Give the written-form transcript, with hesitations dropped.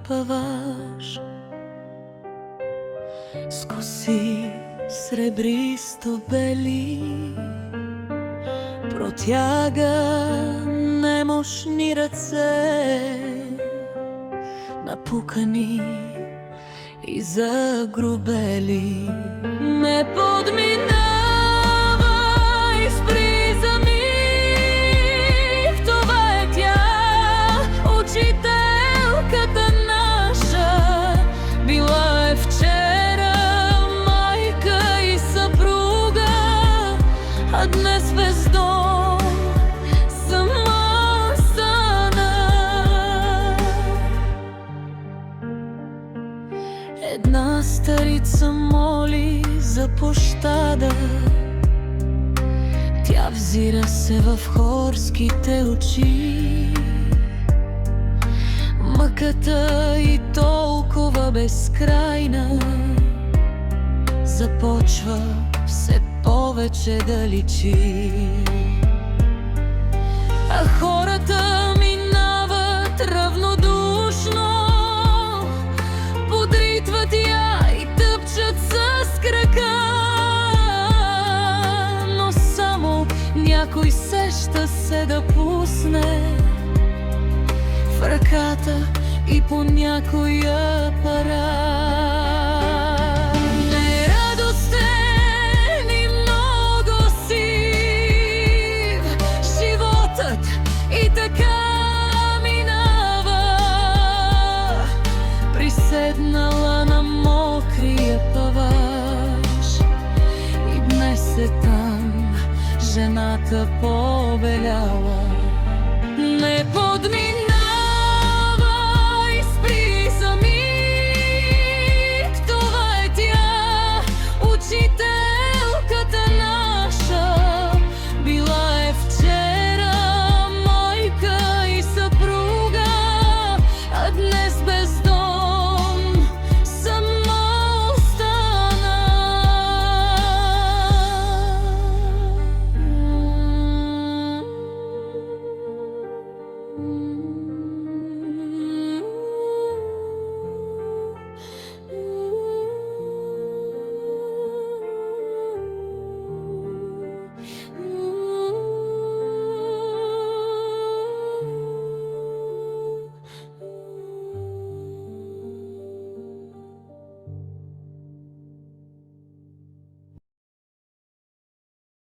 паваш с коси сребристо бели, протяга немощни ръце, напукани и загрубели. Не подминавай с приза миг, това е тя, учителката наша. Била е вчера майка и съпруга, а днес без дом сама стана. Една старица моли за пощада, тя взира се в хорските очи. Мъката и толкова безкрайна започва все повече да личи. А хората минават равнодушно, подритват я и тъпчат с крака, но само някой сеща се да пусне в ръката и по някоя пара. Нерадостен и много сив животът и така минава, приседнала на мокрия паваш, и днес е там жената побеляла. Не подминава